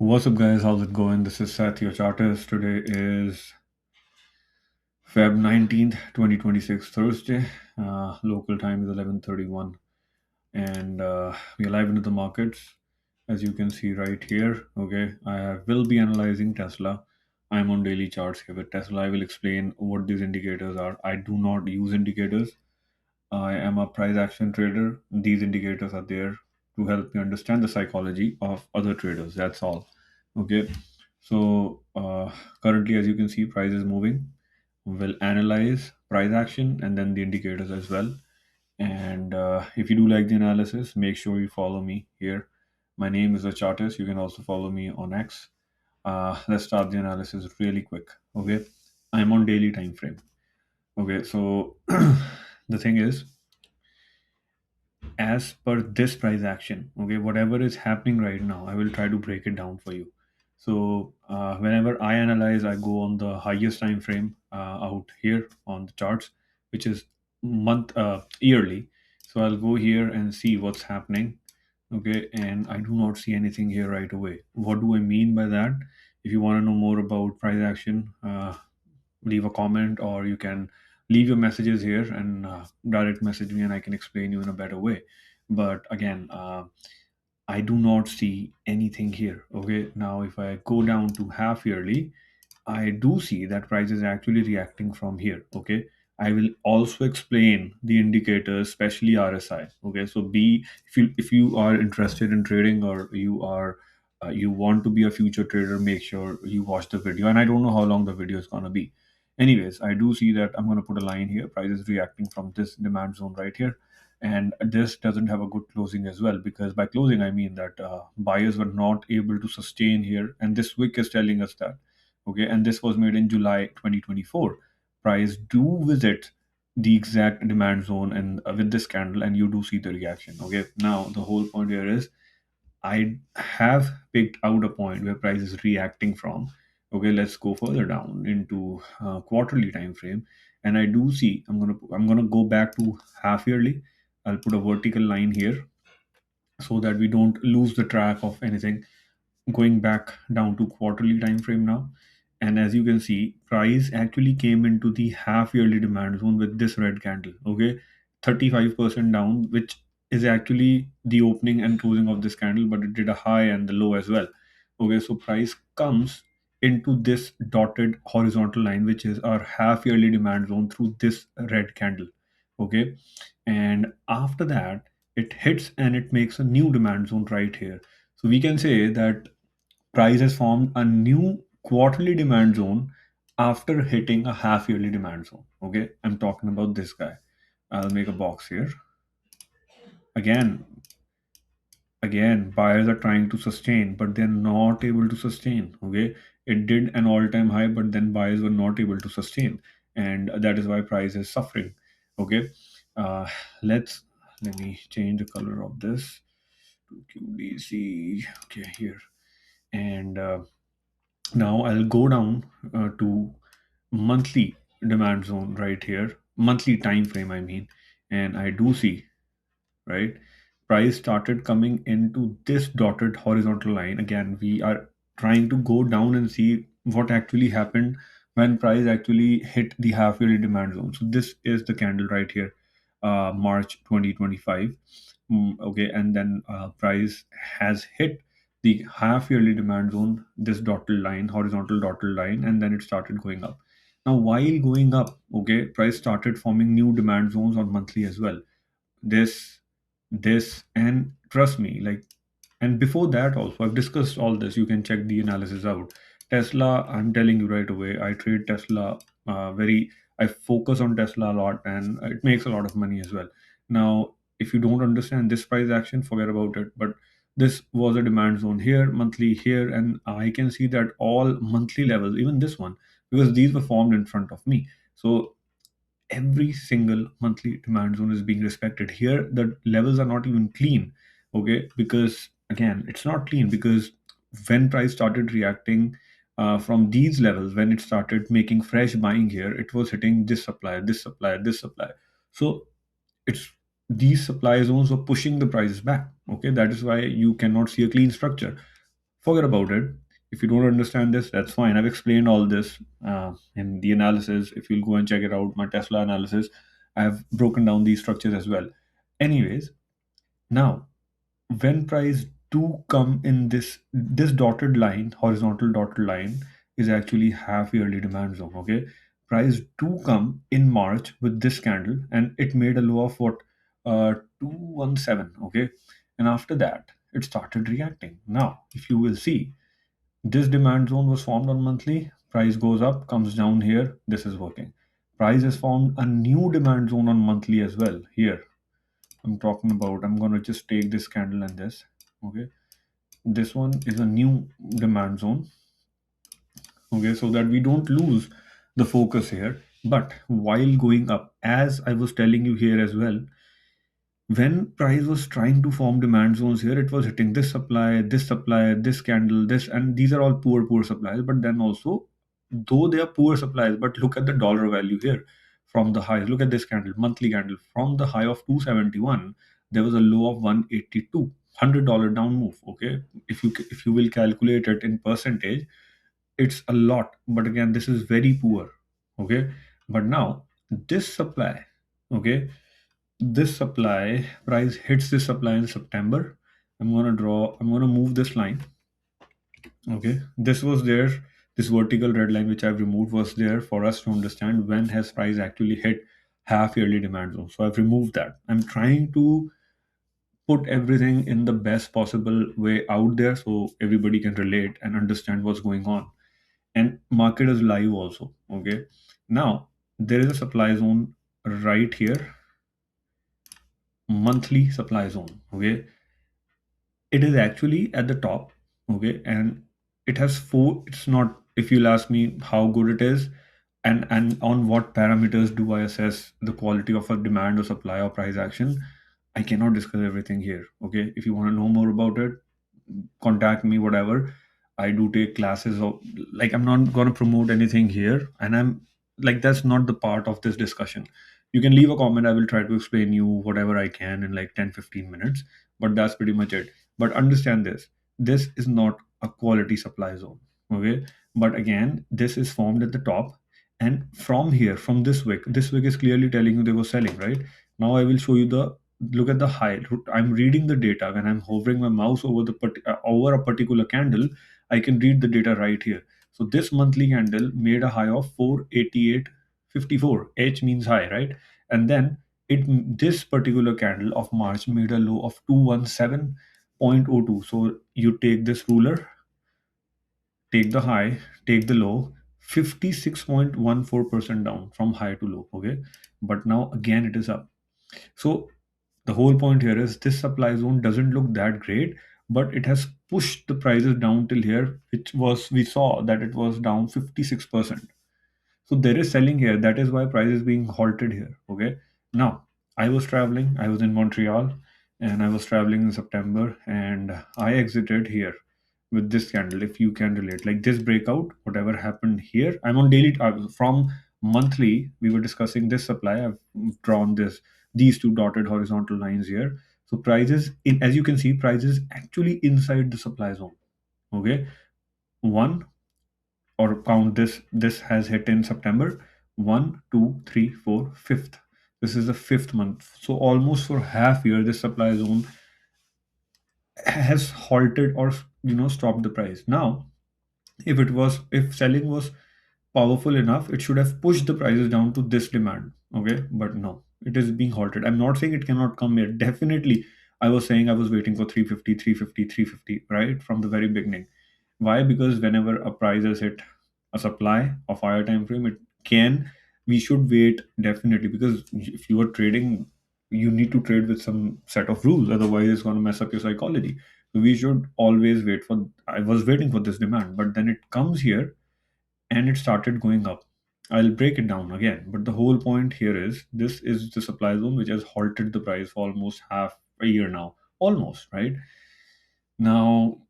What's up, guys? How's it going? This is Seth, your chartist. Today is Feb 19th, 2026, Thursday. Local time is 11:31, and we are live into the markets, as you can see right here. Okay, will be analyzing Tesla. I'm on daily charts here with Tesla. I will explain what these indicators are. I do not use indicators. I am a price action trader. These indicators are there to help me understand the psychology of other traders. That's all. Okay. So currently, as you can see, price is moving. We'll analyze price action and then the indicators as well. And if you do like the analysis, make sure you follow me here. My name is the Chartist. You can also follow me on X. Let's start the analysis really quick. Okay. I'm on daily time frame. Okay. So the thing is, as per this price action, okay, whatever is happening right now, I will try to break it down for you. So whenever I analyze, I go on the highest time frame out here on the charts, which is month yearly. So I'll go here and see what's happening. Okay, and I do not see anything here right away. What do I mean by that? If you want to know more about price action, leave a comment, or you can leave your messages here and direct message me, and I can explain you in a better way. But again, I do not see anything here. Okay, now if I go down to half yearly, I do see that price is actually reacting from here. Okay, I will also explain the indicators, especially RSI. Okay, so be if you are interested in trading, or you want to be a future trader, make sure you watch the video. And I don't know how long the video is gonna be. Anyways, I do see that I'm gonna put a line here. Price is reacting from this demand zone right here, and this doesn't have a good closing as well, because by closing I mean that buyers were not able to sustain here, and this wick is telling us that. Okay, and this was made in July 2024. Price do visit the exact demand zone, and with this candle, and you do see the reaction. Okay, now the whole point here is I have picked out a point where price is reacting from. Okay, let's go further down into quarterly time frame, and I do see I'm gonna go back to half yearly. I'll put a vertical line here so that we don't lose the track of anything. Going back down to quarterly time frame now, and as you can see, price actually came into the half yearly demand zone with this red candle. Okay, 35% down, which is actually the opening and closing of this candle, but it did a high and the low as well. Okay, so price comes into this dotted horizontal line, which is our half yearly demand zone, through this red candle. Okay, and after that it hits and it makes a new demand zone right here. So we can say that price has formed a new quarterly demand zone after hitting a half yearly demand zone. Okay, I'm talking about this guy. I'll make a box here. Again, buyers are trying to sustain, but they're not able to sustain. Okay, it did an all-time high, but then buyers were not able to sustain, and that is why price is suffering. Okay, uh, let's let me change the color of this to QDC. Okay, here, and now I'll go down to monthly demand zone right here, monthly time frame, I mean, and I do see, right, price started coming into this dotted horizontal line. Again, we are trying to go down and see what actually happened when price actually hit the half yearly demand zone. So this is the candle right here, March 2025. Okay, and then price has hit the half yearly demand zone, this dotted line, horizontal dotted line, and then it started going up. Now while going up, okay, price started forming new demand zones on monthly as well. This and trust me, like, and before that also I've discussed all this. You can check the analysis out. Tesla, I'm telling you right away, I trade Tesla very I focus on Tesla a lot, and it makes a lot of money as well. Now if you don't understand this price action, forget about it. But this was a demand zone here, monthly here, and I can see that all monthly levels, even this one, because these were formed in front of me. So every single monthly demand zone is being respected. Here the levels are not even clean. Okay, because again it's not clean, because when price started reacting from these levels, when it started making fresh buying here, it was hitting this supply, this supply, this supply. So it's these supply zones were pushing the prices back. Okay, that is why you cannot see a clean structure. Forget about it. If you don't understand this, that's fine. I've explained all this in the analysis. If you'll go and check it out, my Tesla analysis, I've broken down these structures as well. Anyways, now when price do come in this dotted line, horizontal dotted line, is actually half yearly demand zone. Okay, price do come in March with this candle, and it made a low of what, 217. Okay, and after that it started reacting. Now if you will see, this demand zone was formed on monthly. Price goes up, comes down here. This is working. Price has formed a new demand zone on monthly as well. Here, I'm talking about. I'm gonna just take this candle and this. Okay, this one is a new demand zone. Okay, so that we don't lose the focus here. But while going up, as I was telling you here as well, when price was trying to form demand zones here, it was hitting this supply, this candle, this, and these are all poor supplies. But then also, though they are poor supplies, but look at the dollar value here from the highs. Look at this candle, monthly candle, from the high of 271, there was a low of 182, $100 down move. Okay, if you will calculate it in percentage, it's a lot. But again, this is very poor. Okay, but now this supply, okay, this supply price hits this supply in September. I'm gonna move this line. Okay, this was there. This vertical red line which I've removed was there for us to understand when has price actually hit half yearly demand zone. So I've removed that. I'm trying to put everything in the best possible way out there so everybody can relate and understand what's going on. And market is live also. Okay, now there is a supply zone right here, monthly supply zone. Okay, it is actually at the top. Okay, and it has four. It's not, if you'll ask me how good it is, and on what parameters do I assess the quality of a demand or supply or price action, I cannot discuss everything here. Okay, if you want to know more about it, contact me, whatever. I do take classes of, like, I'm not going to promote anything here, and I'm like, that's not the part of this discussion. You can leave a comment, I will try to explain you whatever I can in like 10-15 minutes, but that's pretty much it. But understand this, this is not a quality supply zone. Okay, but again, this is formed at the top, and from here, from this wick is clearly telling you they were selling, right? Now I will show you the, look at the high. I'm reading the data when I'm hovering my mouse over over a particular candle. I can read the data right here. So this monthly candle made a high of 488.54. H means high, right? And then it, this particular candle of March made a low of 217.02. So you take this ruler, take the high, take the low, 56.14% down from high to low. Okay, but now again it is up. So the whole point here is this supply zone doesn't look that great, but it has pushed the prices down till here, which was, we saw that it was down 56%. So there is selling here. That is why price is being halted here. Okay. Now I was traveling. I was in Montreal, and I was traveling in September, and I exited here with this candle. If you can relate, like this breakout, whatever happened here. I'm on daily from monthly. We were discussing this supply. I've drawn these two dotted horizontal lines here. So prices, in, as you can see, prices actually inside the supply zone. Okay, one, or count this, this has hit in September. One, two, three, four, fifth. This is the fifth month. So almost for half year, this supply zone has halted or stopped the price. Now, if selling was powerful enough, it should have pushed the prices down to this demand. Okay, but no, it is being halted. I'm not saying it cannot come here. Definitely, I was saying I was waiting for 350, 350, 350, right, from the very beginning. Why? Because whenever a price has hit a supply of higher time frame, it can, we should wait definitely, because if you are trading, you need to trade with some set of rules. Otherwise, it's going to mess up your psychology. So we should always wait for. I was waiting for this demand, but then it comes here and it started going up. I'll break it down again, but the whole point here is this is the supply zone which has halted the price for almost half a year now, almost, right? Now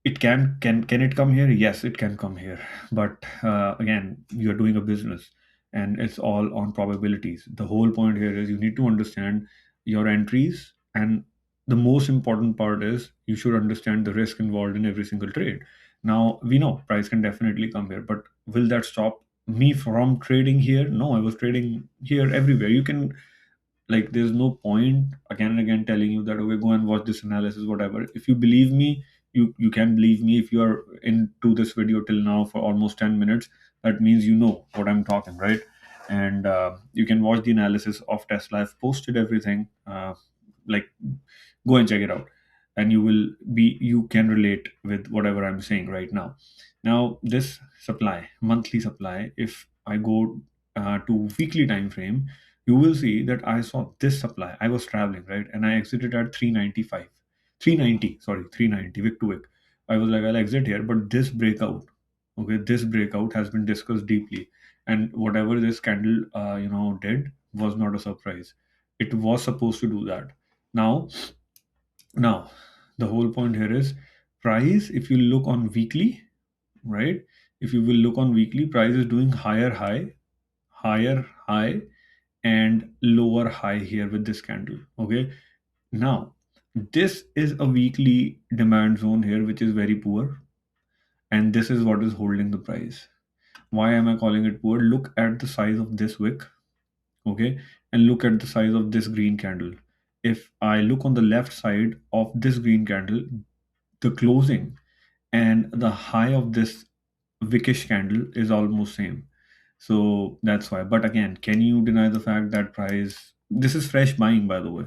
it can it come here? Yes, it can come here, but again, you're doing a business, and it's all on probabilities. The whole point here is you need to understand your entries and the most important part is you should understand the risk involved in every single trade. Now we know price can definitely come here, but will that stop me from trading here? No, I was trading here everywhere. You can, like, there's no point again and again telling you that, okay, go and watch this analysis, whatever. If you believe me, you can believe me. If you are into this video till now for almost 10 minutes, that means you know what I'm talking, right? And you can watch the analysis of Tesla. I've posted everything, like, go and check it out, and you can relate with whatever I'm saying right now. Now this supply, monthly supply, if I go to weekly time frame, you will see that I saw this supply. I was traveling, right? And I exited at 395. 390, sorry, 390, wick to wick. I was like, I'll exit here, but this breakout, okay, this breakout has been discussed deeply. And whatever this candle, did was not a surprise. It was supposed to do that. Now, now, the whole point here is price. If you look on weekly, right? If you will look on weekly, price is doing higher high, and lower high here with this candle. Okay, now this is a weekly demand zone here, which is very poor, and this is what is holding the price. Why am I calling it poor? Look at the size of this wick, okay, and look at the size of this green candle. If I look on the left side of this green candle, the closing and the high of this wickish candle is almost same. So that's why. But again, can you deny the fact that price, this is fresh buying, by the way.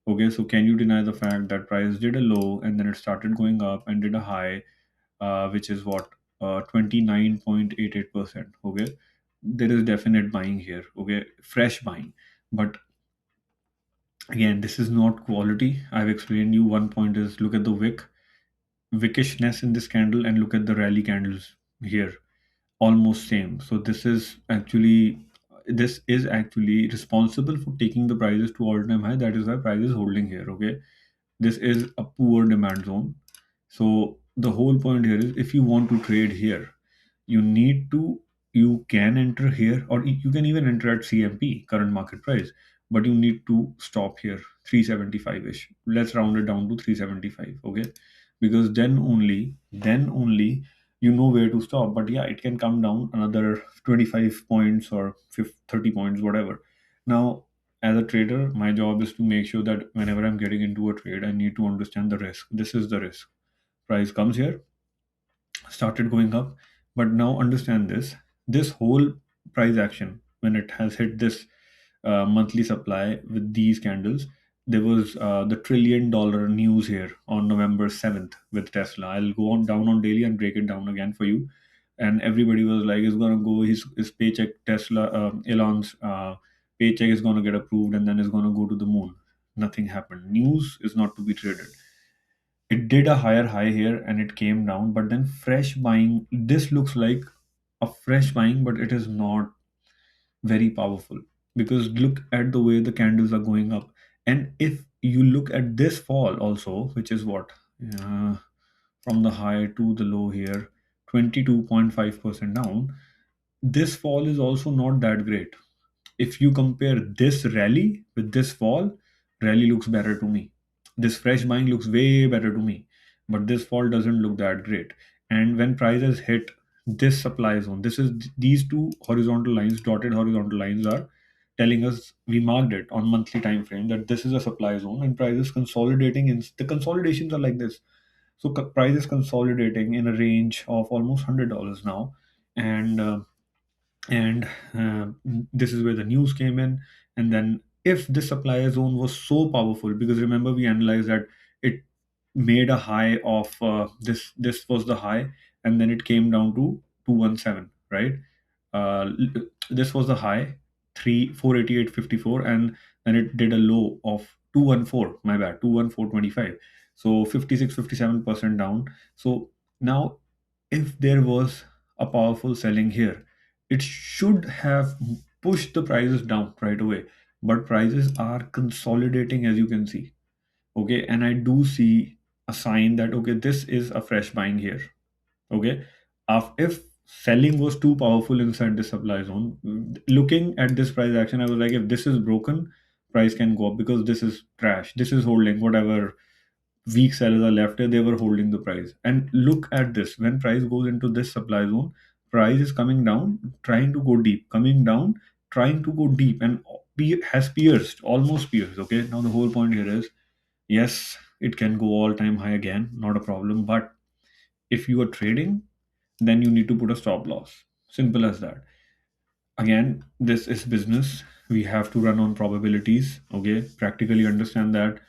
Okay, so can you deny the fact that price did a low and then it started going up and did a high, which is what, 29.88%. Okay, there is definite buying here. Okay, fresh buying. But again, this is not quality. I've explained you. One point is, look at the wickishness in this candle and look at the rally candles here, almost same. So this is actually responsible for taking the prices to all time high. That is why price is holding here. Okay, this is a poor demand zone. So the whole point here is, if you want to trade here, you need to you can enter here, or you can even enter at CMP, current market price, but you need to stop here, 375 ish. Let's round it down to 375. Okay, because then only you know where to stop. But yeah, it can come down another 25 points or 50, 30 points, whatever. Now, as a trader, my job is to make sure that whenever I'm getting into a trade, I need to understand the risk. This is the risk. Price comes here, started going up, but now understand this whole price action, when it has hit this monthly supply with these candles, there was the $1 trillion news here on November 7th with Tesla. I'll go on down on daily and break it down again for you. And everybody was like, it's gonna go, his paycheck, Tesla, Elon's paycheck is gonna get approved and then it's gonna go to the moon. Nothing happened. News is not to be traded. It did a higher high here and it came down, but then fresh buying, this looks like a fresh buying, but it is not very powerful, because look at the way the candles are going up. And if you look at this fall also, which is what, uh, from the high to the low here, 22.5% down, this fall is also not that great. If you compare this rally with this fall, rally looks better to me. This fresh buying looks way better to me, but this fall doesn't look that great. And when prices hit this supply zone, these two horizontal lines, dotted horizontal lines, are telling us, we marked it on monthly time frame, that this is a supply zone and prices consolidating. In the consolidations are like this. So prices consolidating in a range of almost $100 now, and and uh, this is where the news came in. And then, if the supplier zone was so powerful, because remember we analyzed that it made a high of, this was the high, and then it came down to 217, right? This was the high, 3 488.54, and then it did a low of 214, my bad, 214.25. So 56 57% down. So now, if there was a powerful selling here, it should have pushed the prices down right away. But prices are consolidating, as you can see. Okay, and I do see a sign that, okay, this is a fresh buying here. Okay, if selling was too powerful inside the supply zone, looking at this price action, I was like, if this is broken, price can go up because this is trash. This is holding whatever weak sellers are left here, they were holding the price. And look at this, when price goes into this supply zone, price is coming down, trying to go deep, coming down, trying to go deep, and has pierced, almost pierced. Okay, now the whole point here is, yes, it can go all time high again, not a problem, but if you are trading, then you need to put a stop loss. Simple as that. Again, this is business. We have to run on probabilities. Okay, practically understand that.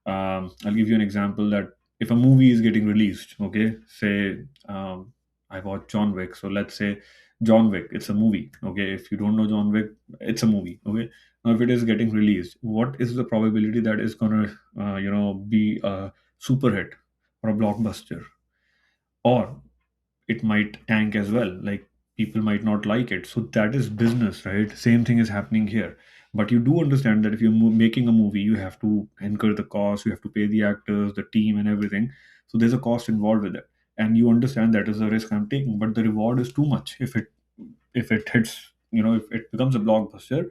I'll give you an example that if a movie is getting released, okay, say I watch John Wick, so let's say John Wick, it's a movie. Okay, if you don't know John Wick, it's a movie. Okay, now if it is getting released, what is the probability that is gonna be a super hit or a blockbuster? Or it might tank as well, like people might not like it. So that is business, right? Same thing is happening here. But you do understand that if you're making a movie, you have to incur the cost, you have to pay the actors, the team, and everything. So there's a cost involved with it, and you understand that is the risk I'm taking, but the reward is too much. If it hits, if it becomes a blockbuster,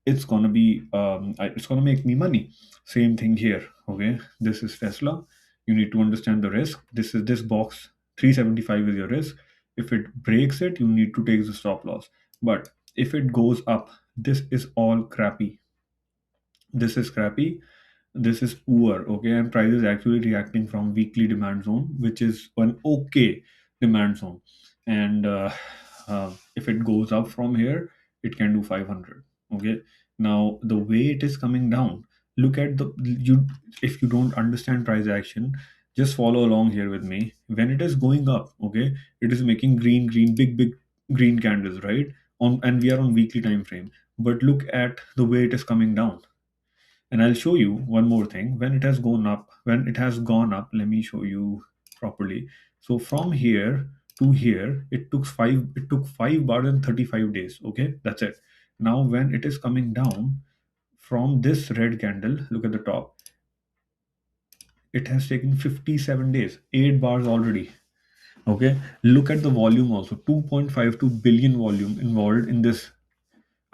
it's gonna be it's gonna make me money. Same thing here. Okay, this is Tesla. You need to understand the risk. This box 375 is your risk. If it breaks it, you need to take the stop loss. But if it goes up, this is all crappy. This is crappy, this is poor. Okay, and price is actually reacting from weekly demand zone, which is an okay demand zone. And if it goes up from here, it can do 500. Okay, now the way it is coming down, look at the you if you don't understand price action, just follow along here with me. When it is going up, okay, it is making green big green candles, right? On, and we are on weekly time frame. But look at the way it is coming down. And I'll show you one more thing. When it has gone up, let me show you properly. So from here to here, it took 5 bars and 35 days. Okay, that's it. Now when it is coming down from this red candle, look at the top. It has taken 57 days, 8 bars already. Okay, look at the volume also. 2.52 billion volume involved in this.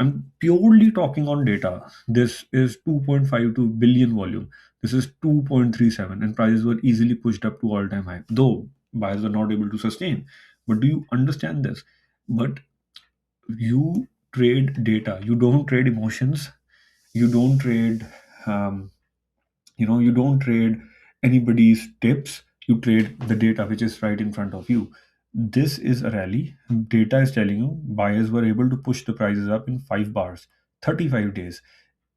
I'm purely talking on data. This is 2.52 billion volume. This is 2.37, and prices were easily pushed up to all time high. Though buyers are not able to sustain. But do you understand this? But you trade data. You don't trade emotions. You don't trade um, you don't trade anybody's tips. You trade the data which is right in front of you. This is a rally. Data is telling you buyers were able to push the prices up in 5 bars, 35 days.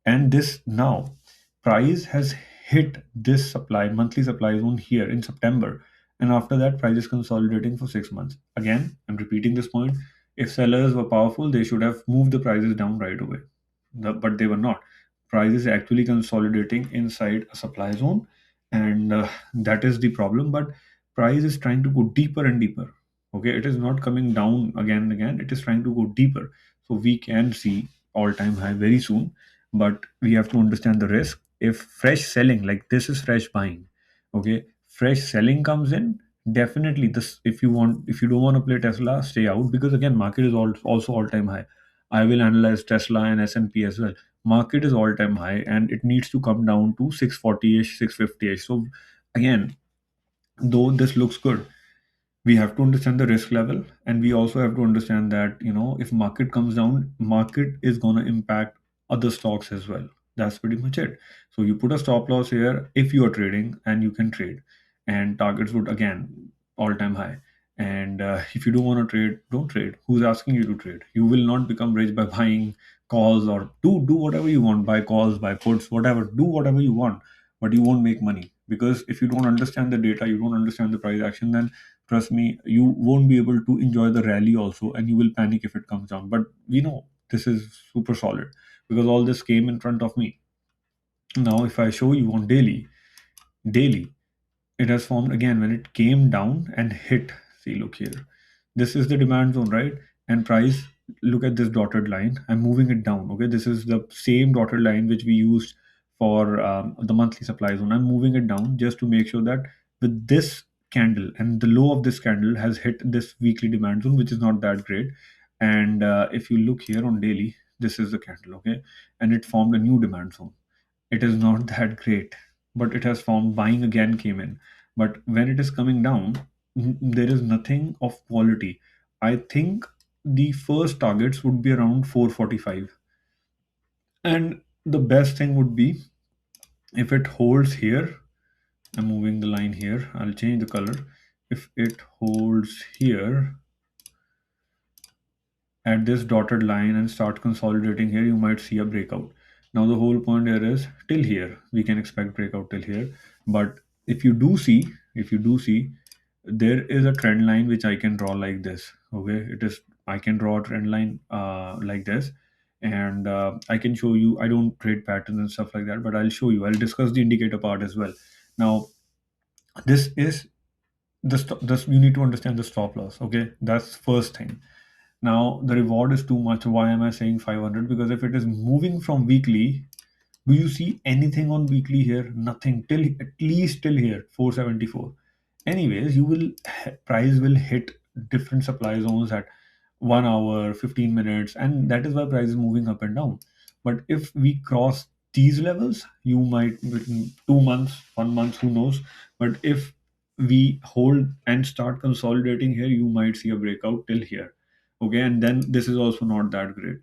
And this now, price has hit this supply monthly supply zone here in September, and after that price is consolidating for 6 months. Again, I'm repeating this point. If sellers were powerful, they should have moved the prices down right away. But they were not. Price is actually consolidating inside a supply zone, and that is the problem. But price is trying to go deeper and deeper. Okay, it is not coming down again and again. It is trying to go deeper. So we can see all-time high very soon, but we have to understand the risk. If fresh selling, like this is fresh buying, okay, fresh selling comes in, definitely this. If you don't want to play Tesla, stay out, because again, market is also all-time high. I will analyze Tesla and S&P as well. Market is all-time high, and it needs to come down to 640ish, 650ish. So again, though this looks good, we have to understand the risk level, and we also have to understand that if market comes down, market is going to impact other stocks as well. That's pretty much it. So you put a stop loss here if you are trading, and you can trade, and targets would again all time high. And if you don't want to trade, don't trade. Who's asking you to trade? You will not become rich by buying calls, or do whatever you want, buy calls, buy puts, whatever, do whatever you want, but you won't make money. Because if you don't understand the data, you don't understand the price action, then trust me, you won't be able to enjoy the rally also, and you will panic if it comes down. But we know this is super solid because all this came in front of me. Now if I show you on daily, it has formed again when it came down and hit. See, look here, this is the demand zone, right? And price, look at this dotted line, I'm moving it down. Okay, this is the same dotted line which we used for the monthly supply zone. I'm moving it down just to make sure that with this candle, and the low of this candle has hit this weekly demand zone, which is not that great. And if you look here on daily, this is the candle, okay, and it formed a new demand zone. it is not that great, but it has formed. Buying again came in, but when it is coming down, there is nothing of quality. I think the first targets would be around 445, and the best thing would be if it holds here. I'm moving the line here, I'll change the color. If it holds here at this dotted line and start consolidating here, you might see a breakout. Now the whole point here is till here we can expect breakout till here. But if you do see, if you do see, there is a trend line which I can draw like this. Okay, it is, I can draw a trend line like this, and I can show you. I don't trade patterns and stuff like that, but I'll show you. I'll discuss the indicator part as well. Now this is this, you need to understand the stop loss. Okay, that's first thing. Now the reward is too much. Why am I saying 500? Because if it is moving from weekly, do you see anything on weekly here? Nothing till at least till here 474. Anyways, you will, price will hit different supply zones at 1 hour, 15 minutes, and that is why price is moving up and down. But if we cross these levels, you might within 2 months, 1 month, who knows. But if we hold and start consolidating here, you might see a breakout till here. Okay, and then this is also not that great.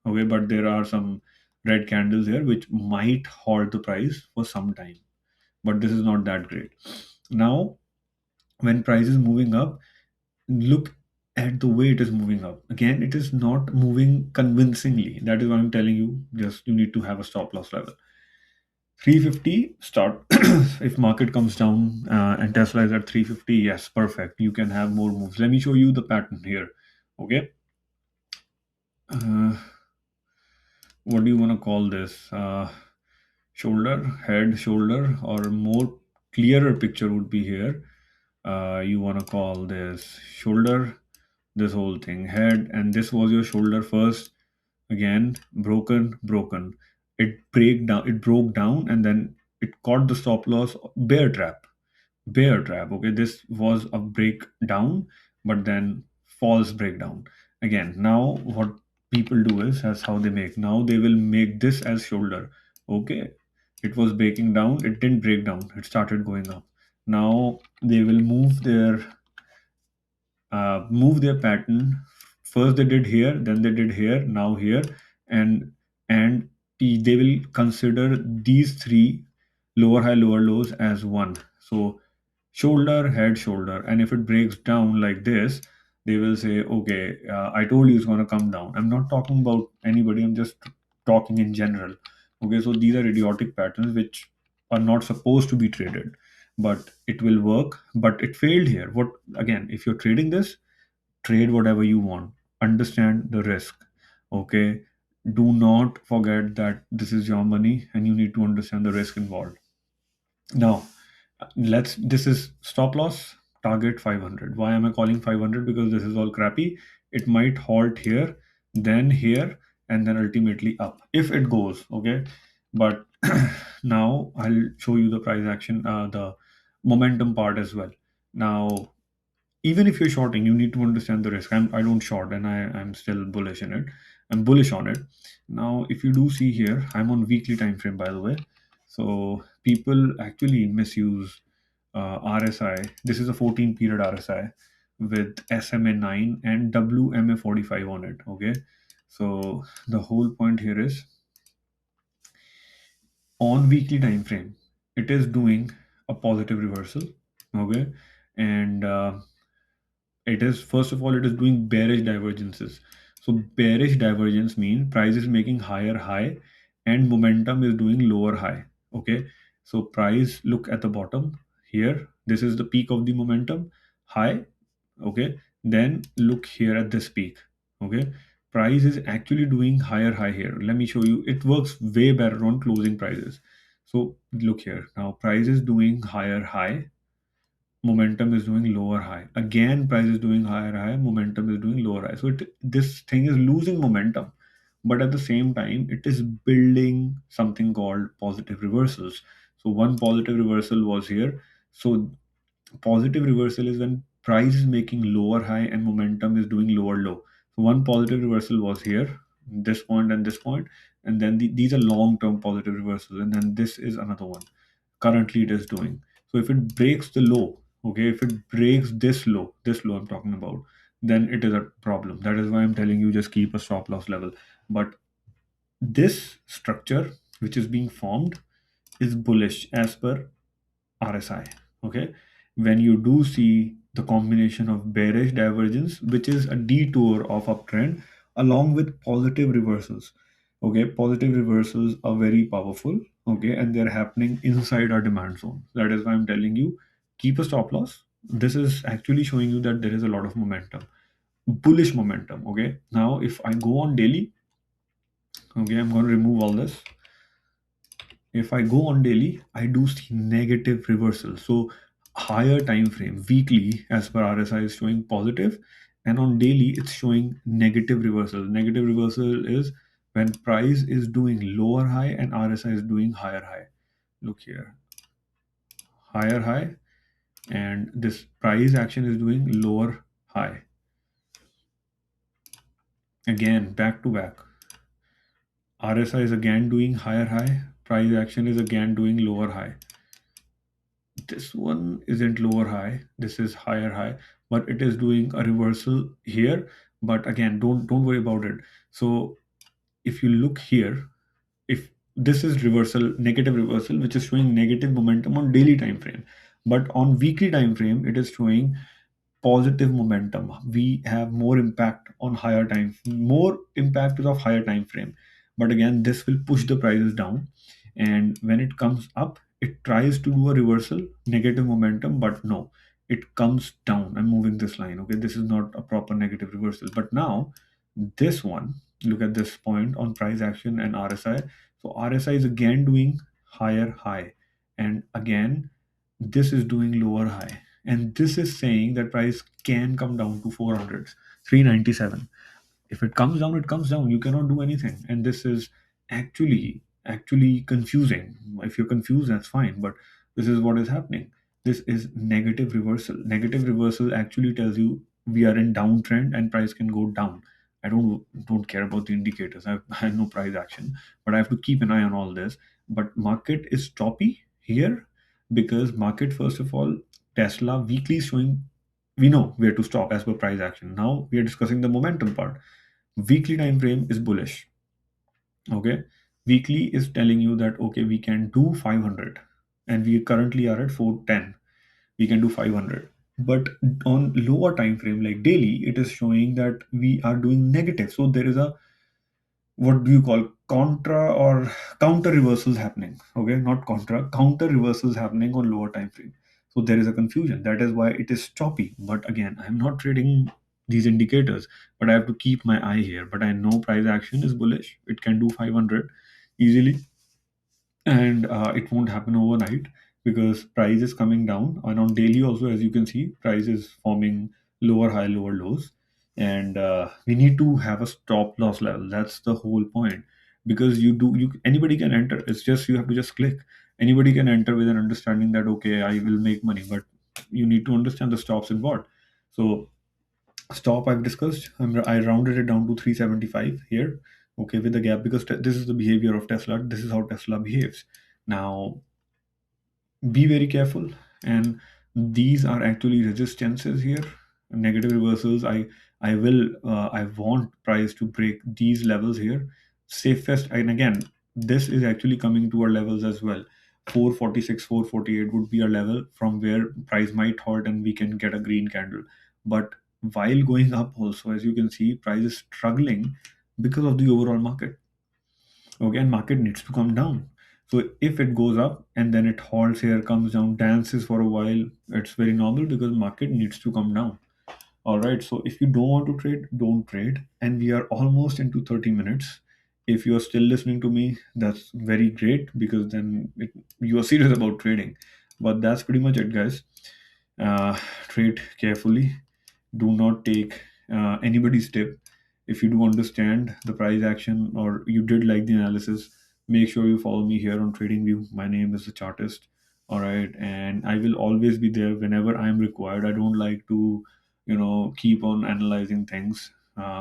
Okay, but there are some red candles here which might halt the price for some time, but this is not that great. Now when price is moving up, look at the way it is moving up. Again, it is not moving convincingly. That is why I'm telling you, just you need to have a stop loss level. 350 start. If market comes down and Tesla is at 350, yes, perfect, you can have more moves. Let me show you the pattern here. Okay, uh, what do you want to call this? Shoulder, head, shoulder, or more clearer picture would be here. You want to call this shoulder, this whole thing head, and this was your shoulder first. Again, broken. It broke down, and then it caught the stop loss. Bear trap. Okay, this was a breakdown, but then false breakdown. Again, now what people do is, as how they make, now they will make this as shoulder. Okay, it was breaking down, it didn't break down, it started going up. Now they will move their pattern. First they did here, then they did here, now here, and and they will consider these three lower high lower lows as one. So shoulder, head, shoulder, and if it breaks down like this, they will say, okay, I told you it's going to come down. I'm not talking about anybody, I'm just talking in general. Okay, so these are idiotic patterns which are not supposed to be traded, but it will work. But it failed here. What, again, if you're trading this, trade whatever you want, understand the risk. Okay, do not forget that this is your money and you need to understand the risk involved. Now let's, this is stop loss, target 500. Why am I calling 500? Because this is all crappy. It might halt here, then here, and then ultimately up if it goes. Okay, but now I'll show you the price action, the momentum part as well. Now even if you're shorting, you need to understand the risk. I don't short, and I'm still bullish in it. I'm bullish on it. Now, if you do see here, I'm on weekly time frame, by the way. So people actually misuse RSI. This is a 14 period RSI with SMA 9 and WMA 45 on it. Okay, so the whole point here is, on weekly time frame, it is doing a positive reversal. Okay, and it is, first of all, it is doing bearish divergences. So bearish divergence mean price is making higher high and momentum is doing lower high. Okay, so price, look at the bottom here, this is the peak of the momentum high. Okay, then look here at this peak. Okay, price is actually doing higher high here. Let me show you, it works way better on closing prices. So look here, now price is doing higher high, momentum is doing lower high. Again, price is doing higher high, momentum is doing lower high. So this thing is losing momentum, but at the same time, it is building something called positive reversals. So one positive reversal was here. So positive reversal is when price is making lower high and momentum is doing lower low. So one positive reversal was here. this point and this point, and then these are long term positive reversals, and then this is another one. Currently it is doing. So if it breaks the low, okay, if it breaks this low I'm talking about, then it is a problem. That is why I'm telling you, just keep a stop loss level. But this structure which is being formed is bullish as per RSI. Okay, when you do see the combination of bearish divergence, which is a detour of uptrend, along with positive reversals. Okay, positive reversals are very powerful. Okay, and they're happening inside our demand zone. That is why I'm telling you, keep a stop loss. This is actually showing you that there is a lot of momentum, bullish momentum. Okay, now if I go on daily, okay, I'm going to remove all this. If I go on daily, I do see negative reversal. So higher time frame, weekly, as per RSI, is showing positive, and on daily it's showing negative reversal. Negative reversal is when price is doing lower high and RSI is doing higher high. Look here, higher high, and this price action is doing lower high. Again, back to back. RSI is again doing higher high, price action is again doing lower high. This one isn't lower high, this is higher high, but it is doing a reversal here. But again, don't worry about it. So if you look here, if this is reversal, negative reversal, which is showing negative momentum on daily time frame, but on weekly time frame it is showing positive momentum. We have more impact on higher time, more impact is of higher time frame. But again, this will push the prices down, and when it comes up, it tries to do a reversal, negative momentum, but no, it comes down. I'm moving this line. Okay, this is not a proper negative reversal. But now this one, look at this point on price action and RSI. So RSI is again doing higher high, and again this is doing lower high, and this is saying that price can come down to 400s, 397. If it comes down, it comes down. You cannot do anything, and this is actually confusing. If you're confused, that's fine, but this is what is happening. This is negative reversal. Negative reversal actually tells you we are in downtrend and price can go down. I don't care about the indicators. I have no price action, but I have to keep an eye on all this. But market is choppy here because market, first of all, Tesla weekly is showing, we know where to stop as per price action. Now we are discussing the momentum part. Weekly time frame is bullish. Okay, weekly is telling you that okay, we can do 500, and we currently are at 410. We can do 500, but on lower time frame like daily, it is showing that we are doing negative. So there is a, what do you call, contra or counter reversals happening. Okay, not contra, counter reversals happening on lower time frame. So there is a confusion. That is why it is choppy. But again, I'm not trading these indicators, but I have to keep my eye here. But I know price action is bullish. It can do 500 easily, and it won't happen overnight because price is coming down. And on daily also, as you can see, price is forming lower high, lower lows, and we need to have a stop loss level. That's the whole point. Because you anybody can enter. It's just you have to just click. Anybody can enter with an understanding that okay, I will make money, but you need to understand the stops involved. So stop I've discussed. I rounded it down to 375 here, okay, with the gap, because this is the behavior of Tesla. This is how Tesla behaves. Now, be very careful, and these are actually resistances here, negative reversals. I want price to break these levels here, safest. And again, this is actually coming to our levels as well. 446, 448 would be a level from where price might halt and we can get a green candle. But while going up also, as you can see, price is struggling because of the overall market. Okay, and market needs to come down. So if it goes up and then it halts here, comes down, dances for a while, it's very normal because market needs to come down. All right, so if you don't want to trade, don't trade. And we are almost into 30 minutes. If you are still listening to me, that's very great, because then you are serious about trading. But that's pretty much it, guys. Trade carefully. Do not take anybody's tip. If you do understand the price action or you did like the analysis, make sure you follow me here on TradingView. My name is the Chartist. All right, and I will always be there whenever I am required. I don't like to, keep on analyzing things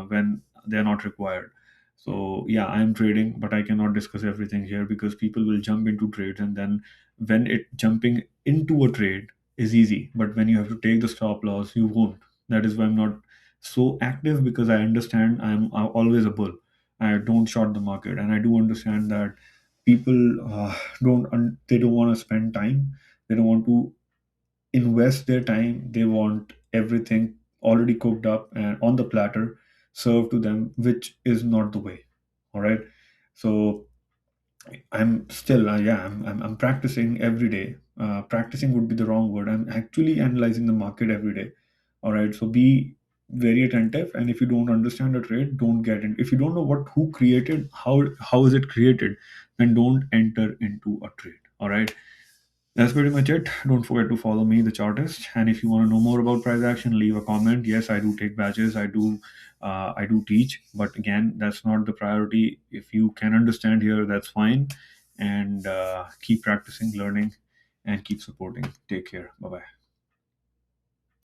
when they're not required. So yeah, I'm trading, but I cannot discuss everything here because people will jump into trades, and then when it jumping into a trade is easy, but when you have to take the stop loss, you won't. That is why I'm not so active, because I understand I'm always a bull. I don't short the market, and I do understand that people they don't want to spend time. They don't want to invest their time. They want everything already cooked up and on the platter served to them, which is not the way. All right. So I'm still, I'm practicing every day. Practicing would be the wrong word. I'm actually analyzing the market every day. All right. So be very attentive. And if you don't understand a trade, don't get in. If you don't know who created, how is it created, then don't enter into a trade. All right. That's pretty much it. Don't forget to follow me, the Chartist. And if you want to know more about price action, leave a comment. Yes, I do take batches. I do teach. But again, that's not the priority. If you can understand here, that's fine. And keep practicing, learning, and keep supporting. Take care. Bye bye.